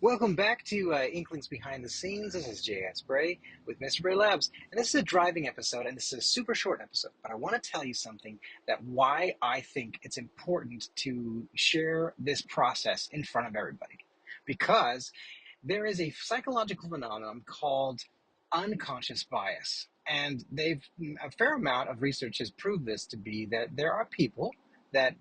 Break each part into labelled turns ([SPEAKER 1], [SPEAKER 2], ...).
[SPEAKER 1] Welcome back to Inklings Behind the Scenes. This is J.S. Bray with Mr. Bray Labs. And this is a driving episode, and this is a super short episode. But I want to tell you something that why I think it's important to share this process in front of everybody. Because there is a psychological phenomenon called unconscious bias. And a fair amount of research has proved this to be that there are people that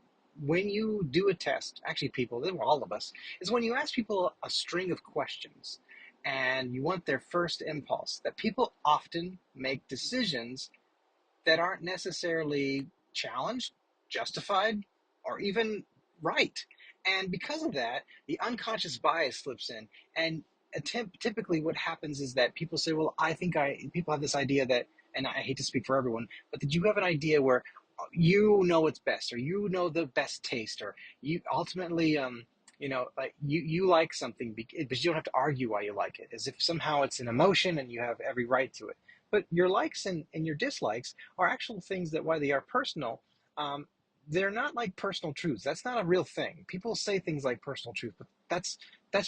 [SPEAKER 1] when you do a test, actually people, all of us, is when you ask people a string of questions and you want their first impulse, that people often make decisions that aren't necessarily challenged, justified, or even right. And because of that, the unconscious bias slips in. And typically what happens is that people say, well, people have this idea that, and I hate to speak for everyone, but that you have an idea where you know what's best, or you know the best taste, or you ultimately, like you like something because you don't have to argue why you like it, as if somehow it's an emotion and you have every right to it. But your likes and your dislikes are actual things that, while they are personal, um, they're not like personal truths. That's not a real thing. People say things like personal truth, but that's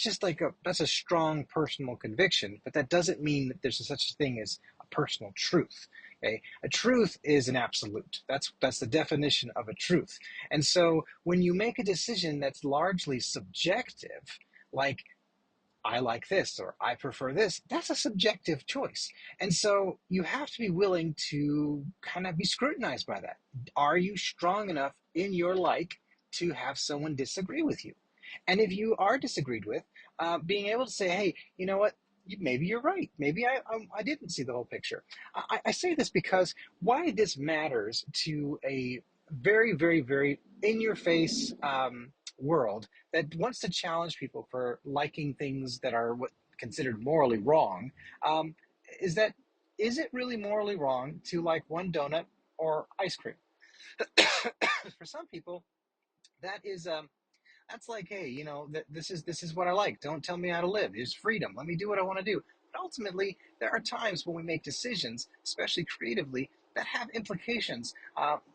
[SPEAKER 1] just like that's a strong personal conviction. But that doesn't mean that there's such a thing as a personal truth. Okay? A truth is an absolute. That's the definition of a truth. And so when you make a decision that's largely subjective, like I like this or I prefer this, that's a subjective choice. And so you have to be willing to kind of be scrutinized by that. Are you strong enough in your like to have someone disagree with you? And if you are disagreed with, being able to say, hey, you know what? Maybe you're right. Maybe I didn't see the whole picture. I say this because why this matters to a very, very, very in your face world that wants to challenge people for liking things that are what considered morally wrong, um, is that is it really morally wrong to like one donut or ice cream? For some people, that is that's like, hey, this is what I like. Don't tell me how to live. There's freedom. Let me do what I want to do. But ultimately, there are times when we make decisions, especially creatively, that have implications,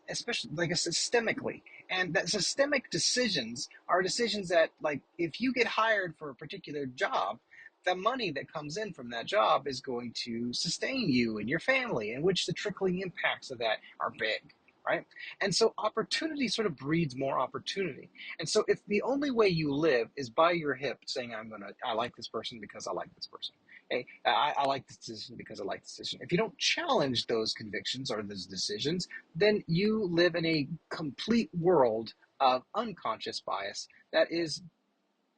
[SPEAKER 1] especially like systemically. And that systemic decisions are decisions that, like, if you get hired for a particular job, the money that comes in from that job is going to sustain you and your family, in which the trickling impacts of that are big, right? And so opportunity sort of breeds more opportunity. And so if the only way you live is by your hip saying, I like this person because I like this person. Hey, I like this decision because I like this decision. If you don't challenge those convictions or those decisions, then you live in a complete world of unconscious bias that is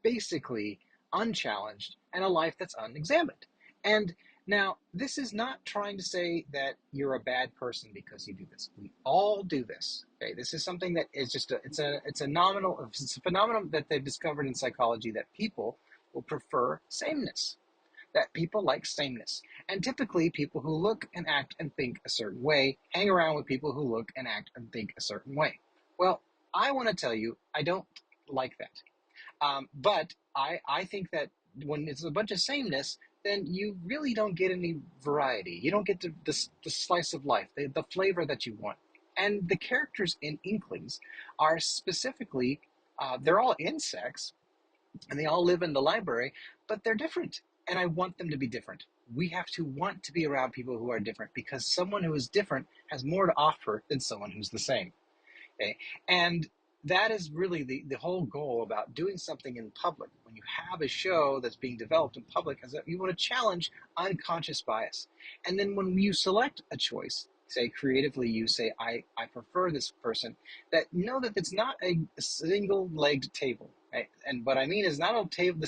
[SPEAKER 1] basically unchallenged and a life that's unexamined. And now, this is not trying to say that you're a bad person because you do this. We all do this. Okay, this is something that is just it's a phenomenon that they've discovered in psychology, that people will prefer sameness. That people like sameness. And typically, people who look and act and think a certain way hang around with people who look and act and think a certain way. Well, I want to tell you, I don't like that. But I think that when it's a bunch of sameness, then you really don't get any variety. You don't get the slice of life, the flavor that you want. And the characters in Inklings are specifically, they're all insects and they all live in the library, but they're different. And I want them to be different. We have to want to be around people who are different, because someone who is different has more to offer than someone who's the same. Okay? And that is really the whole goal about doing something in public. When you have a show that's being developed in public, is that you want to challenge unconscious bias. And then when you select a choice, say creatively, you say, I prefer this person, that know that it's not a single-legged table. Right? And what I mean is not a table,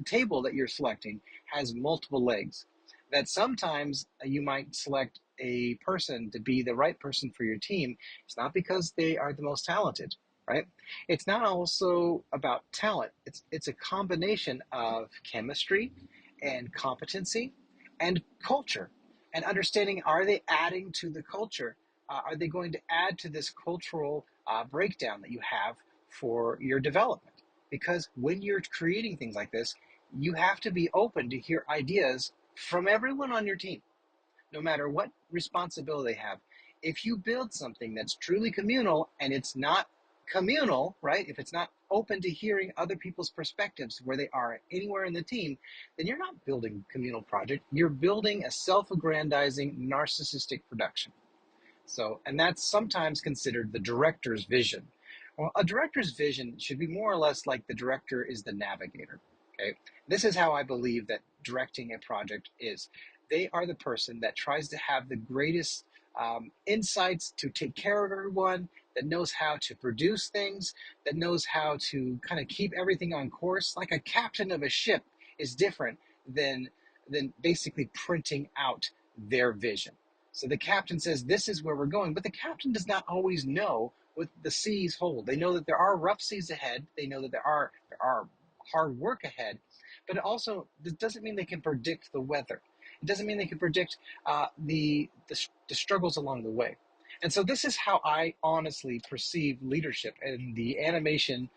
[SPEAKER 1] table that you're selecting has multiple legs. That sometimes you might select a person to be the right person for your team. It's not because they are the most talented, right? It's not also about talent. It's a combination of chemistry and competency and culture, and understanding, are they adding to the culture? Are they going to add to this cultural breakdown that you have for your development? Because when you're creating things like this, you have to be open to hear ideas from everyone on your team, no matter what responsibility they have. If you build something that's truly communal and it's not communal, right? If it's not open to hearing other people's perspectives where they are anywhere in the team, then you're not building a communal project. You're building a self-aggrandizing, narcissistic production. So, and that's sometimes considered the director's vision. Well, a director's vision should be more or less like the director is the navigator. Okay, this is how I believe that directing a project is. They are the person that tries to have the greatest insights to take care of everyone, that knows how to produce things, that knows how to kind of keep everything on course. Like a captain of a ship is different than basically printing out their vision. So the captain says, this is where we're going, but the captain does not always know what the seas hold. They know that there are rough seas ahead. They know that there are hard work ahead, but it also doesn't mean they can predict the weather. It doesn't mean they can predict the struggles along the way. And so this is how I honestly perceive leadership in the animation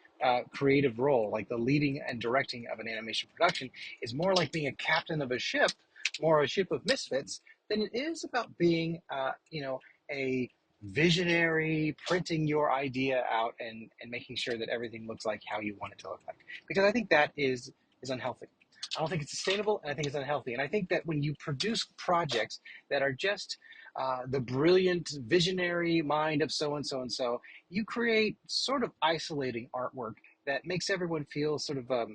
[SPEAKER 1] creative role, like the leading and directing of an animation production, is more like being a captain of a ship, more a ship of misfits, than it is about being, a visionary, printing your idea out and making sure that everything looks like how you want it to look like. Because I think that is unhealthy. I don't think it's sustainable, and I think it's unhealthy. And I think that when you produce projects that are just the brilliant visionary mind of so and so and so, you create sort of isolating artwork that makes everyone feel sort of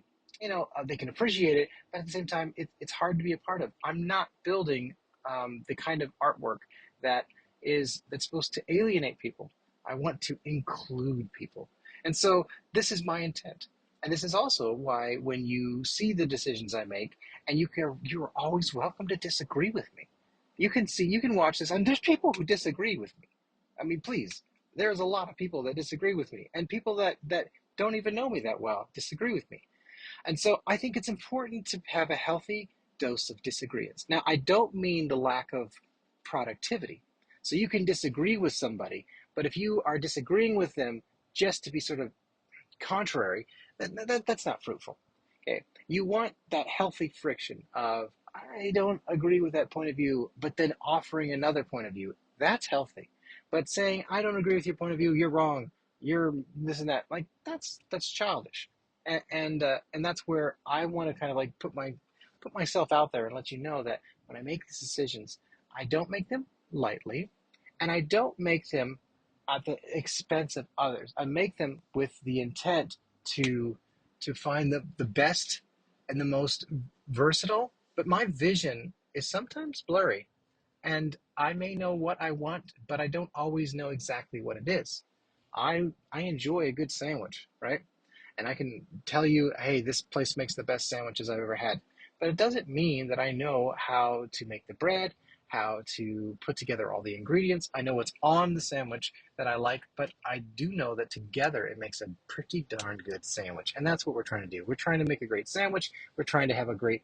[SPEAKER 1] they can appreciate it, but at the same time it's hard to be a part of. I'm not building the kind of artwork that's supposed to alienate people. I want to include people. And so this is my intent. And this is also why when you see the decisions I make, and you're always welcome to disagree with me. You can watch this, and there's people who disagree with me. I mean, please, there's a lot of people that disagree with me, and people that don't even know me that well disagree with me. And so I think it's important to have a healthy dose of disagreements. Now, I don't mean the lack of productivity. So you can disagree with somebody, but if you are disagreeing with them just to be sort of contrary, that's not fruitful. Okay, you want that healthy friction of I don't agree with that point of view, but then offering another point of view. That's healthy. But saying I don't agree with your point of view, you're wrong, you're this and that, like that's childish, and that's where I want to kind of like put myself out there and let you know that when I make these decisions, I don't make them lightly, and I don't make them at the expense of others. I make them with the intent to find the best and the most versatile, but my vision is sometimes blurry, and I may know what I want, but I don't always know exactly what it is. I enjoy a good sandwich, right? And I can tell you, hey, this place makes the best sandwiches I've ever had. But it doesn't mean that I know how to make the bread, how to put together all the ingredients. I know what's on the sandwich that I like, but I do know that together it makes a pretty darn good sandwich. And that's what we're trying to do. We're trying to make a great sandwich. We're trying to have a great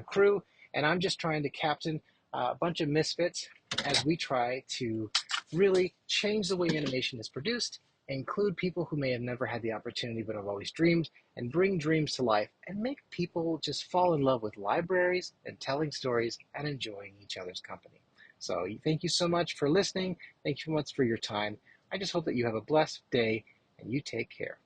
[SPEAKER 1] crew. And I'm just trying to captain a bunch of misfits as we try to really change the way animation is produced, include people who may have never had the opportunity but have always dreamed, and bring dreams to life and make people just fall in love with libraries and telling stories and enjoying each other's company. So thank you so much for listening. Thank you so much for your time. I just hope that you have a blessed day and you take care.